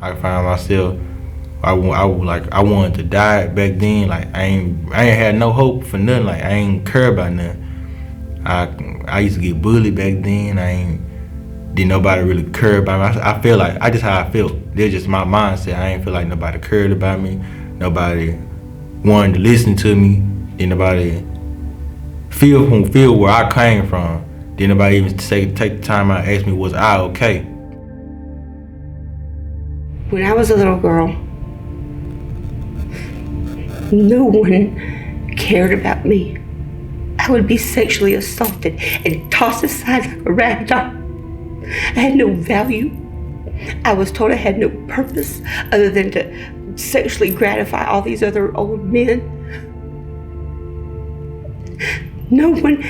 I found myself, I wanted to die back then. Like I ain't had no hope for nothing. Like I ain't care about nothing. I used to get bullied back then. Didn't nobody really care about me. I feel like I just how I felt. That's just my mindset. I ain't feel like nobody cared about me. Nobody wanted to listen to me. Didn't nobody feel where I came from. Didn't nobody even take the time out and ask me, was I okay? When I was a little girl, no one cared about me. I would be sexually assaulted and tossed aside like a rag doll. I had no value. I was told I had no purpose other than to sexually gratify all these other old men. No one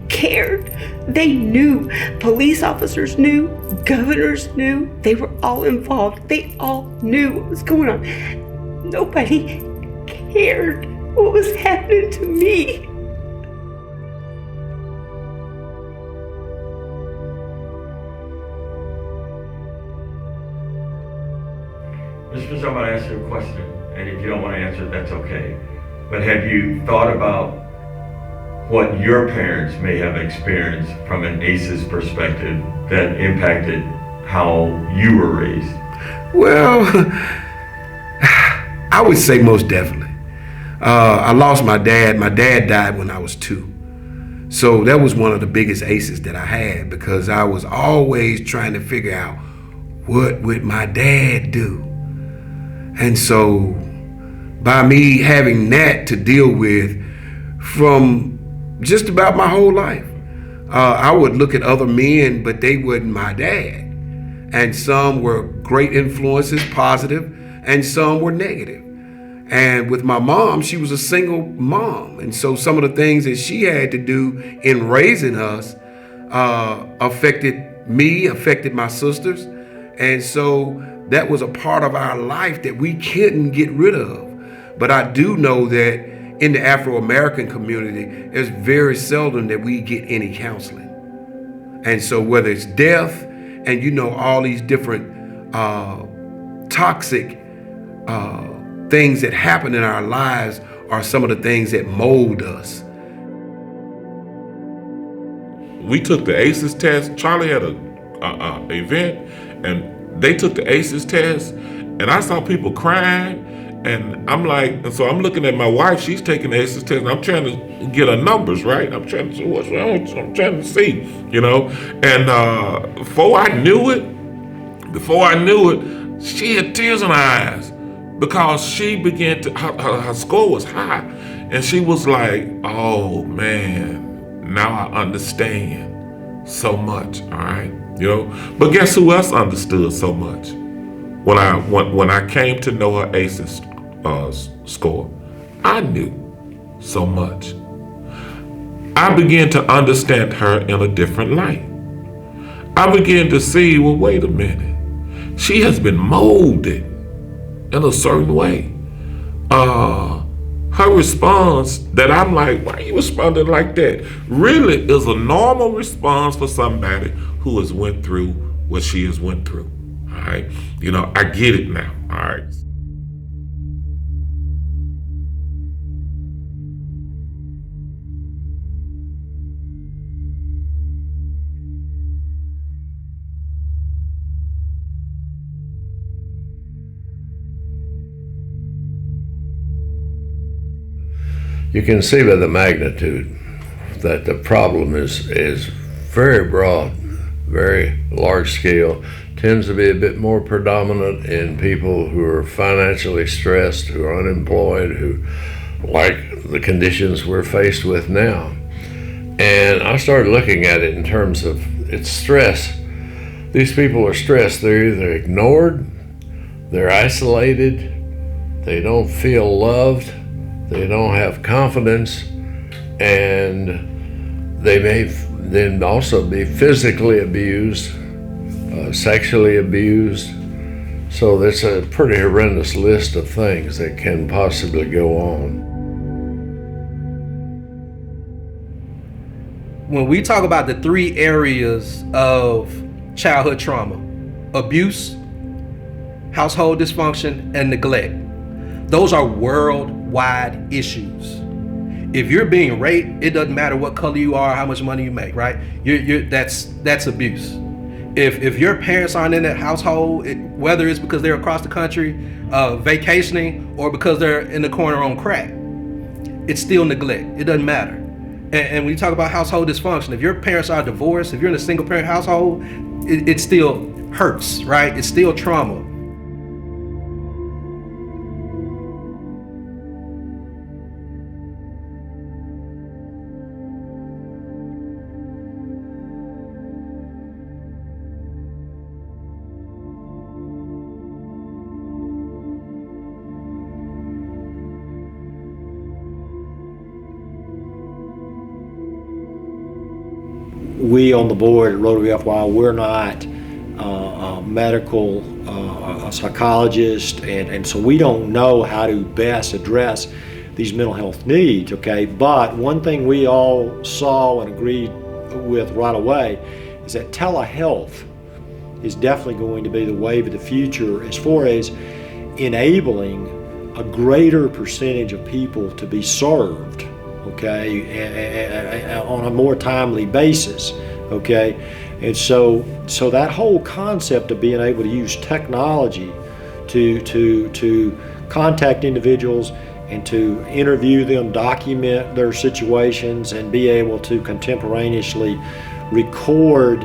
cared. They knew. Police officers knew. Governors knew. They were all involved. They all knew what was going on. Nobody cared what was happening to me. Mr. Prince, I'm going to ask you a question, and if you don't want to answer it, that's okay. But have you thought about what your parents may have experienced from an ACEs perspective that impacted how you were raised? Well, I would say most definitely. I lost my dad. My dad died when I was 2. So that was one of the biggest ACEs that I had, because I was always trying to figure out, what would my dad do? And so by me having that to deal with from just about my whole life, I would look at other men, but they wasn't my dad. And some were great influences, positive, and some were negative. And with my mom, she was a single mom. And so some of the things that she had to do in raising us affected me, affected my sisters. And so that was a part of our life that we couldn't get rid of. But I do know that in the Afro-American community, it's very seldom that we get any counseling. And so whether it's death and all these different toxic things that happen in our lives are some of the things that mold us. We took the ACEs test. Charlie had a event, and they took the ACEs test, and I saw people crying, and I'm like, and so I'm looking at my wife. She's taking the ACEs test, and I'm trying to get her numbers right. I'm trying to see what's wrong. I'm trying to see, And before I knew it, she had tears in her eyes, because she began to, her score was high, and she was like, oh man, now I understand so much, all right? But guess who else understood so much? When I came to know her ACEs score, I knew so much. I began to understand her in a different light. I began to see, well, wait a minute. She has been molded in a certain way. Her response that I'm like, why are you responding like that? Really is a normal response for somebody who has went through what she has went through. All right. I get it now. All right. You can see by the magnitude that the problem is very broad, very large scale, tends to be a bit more predominant in people who are financially stressed, who are unemployed, who like the conditions we're faced with now. And I started looking at it in terms of its stress. These people are stressed. They're either ignored, they're isolated, they don't feel loved, they don't have confidence, and they may then also be physically abused, sexually abused. So there's a pretty horrendous list of things that can possibly go on. When we talk about the 3 areas of childhood trauma: abuse, household dysfunction, and neglect. Those are worldwide issues. If you're being raped, it doesn't matter what color you are, how much money you make, right? That's abuse. If your parents aren't in that household, whether it's because they're across the country vacationing or because they're in the corner on crack, it's still neglect. It doesn't matter. And when you talk about household dysfunction, if your parents are divorced, if you're in a single parent household, it still hurts, right? It's still trauma. We on the board at Rotary FY, we're not medical psychologists, and so we don't know how to best address these mental health needs, okay? But one thing we all saw and agreed with right away is that telehealth is definitely going to be the wave of the future as far as enabling a greater percentage of people to be served, okay, on a more timely basis, okay? And so that whole concept of being able to use technology to contact individuals and to interview them, document their situations, and be able to contemporaneously record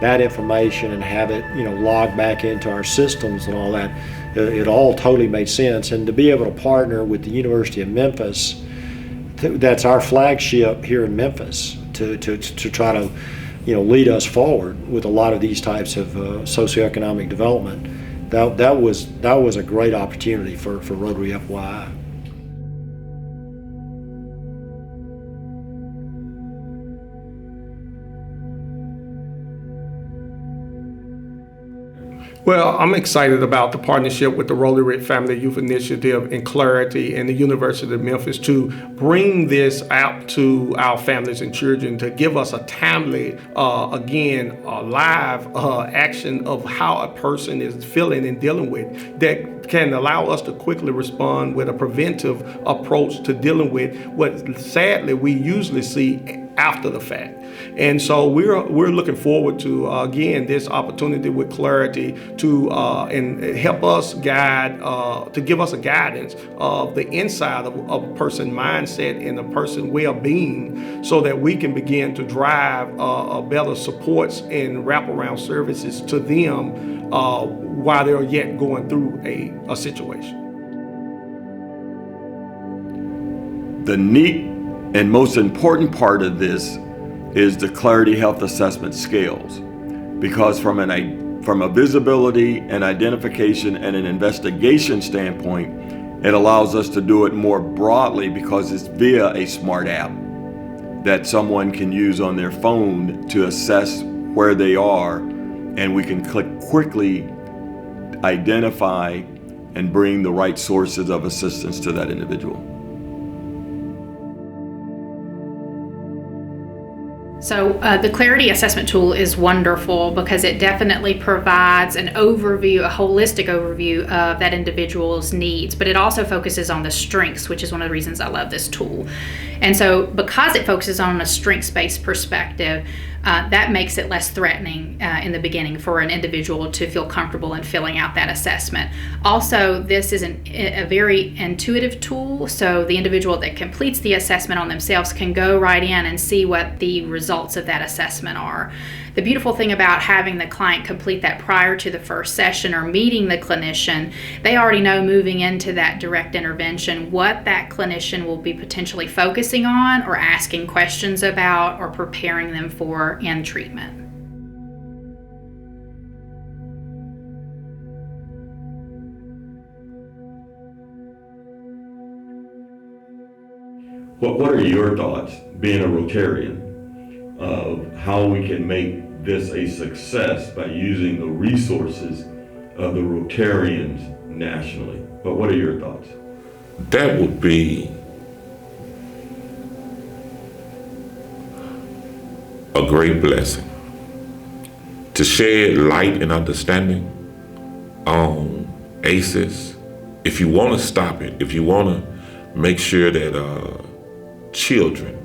that information and have it, logged back into our systems and all that, it all totally made sense. And to be able to partner with the University of Memphis, that's our flagship here in Memphis, to try to lead us forward with a lot of these types of socioeconomic development. That was a great opportunity for Rotary FYI. Well, I'm excited about the partnership with the Rotary Family Youth Initiative and Clarity and the University of Memphis to bring this out to our families and children, to give us a timely, live action of how a person is feeling and dealing with, that can allow us to quickly respond with a preventive approach to dealing with what sadly we usually see after the fact. And so we're looking forward to again this opportunity with Clarity to and help us guide to give us a guidance of the inside of a person's mindset and a person's well-being, so that we can begin to drive better supports and wraparound services to them while they're yet going through a situation. The neat and most important part of this is the Clarity Health Assessment Scales, because from a visibility and identification and an investigation standpoint, it allows us to do it more broadly because it's via a smart app that someone can use on their phone to assess where they are, and we can quickly identify and bring the right sources of assistance to that individual. So the Clarity Assessment Tool is wonderful because it definitely provides an overview, a holistic overview of that individual's needs, but it also focuses on the strengths, which is one of the reasons I love this tool. And so because it focuses on a strengths-based perspective, that makes it less threatening in the beginning for an individual to feel comfortable in filling out that assessment. Also, this is a very intuitive tool, so the individual that completes the assessment on themselves can go right in and see what the results of that assessment are. The beautiful thing about having the client complete that prior to the first session or meeting the clinician, they already know moving into that direct intervention what that clinician will be potentially focusing on or asking questions about or preparing them for in treatment. What are your thoughts, being a Rotarian, of how we can make this a success by using the resources of the Rotarians nationally? But what are your thoughts? That would be a great blessing to shed light and understanding on ACEs, if you want to stop it, if you want to make sure that children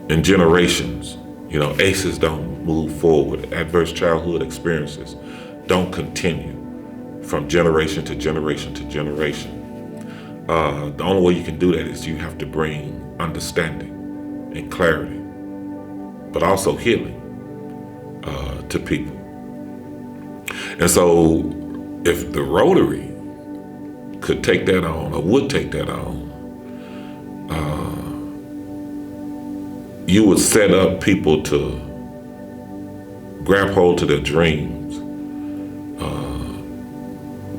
and generations, ACEs don't move forward, adverse childhood experiences don't continue from generation to generation to generation. The only way you can do that is you have to bring understanding and clarity, but also healing to people. And so if the Rotary could take that on, or would take that on, you would set up people to grab hold to their dreams.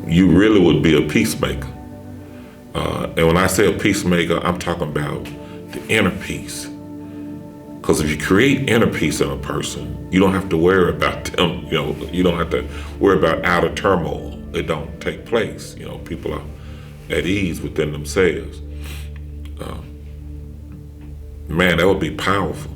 You really would be a peacemaker. And when I say a peacemaker, I'm talking about the inner peace. Because if you create inner peace in a person, you don't have to worry about them, you don't have to worry about outer turmoil. It don't take place. People are at ease within themselves. Man, that would be powerful.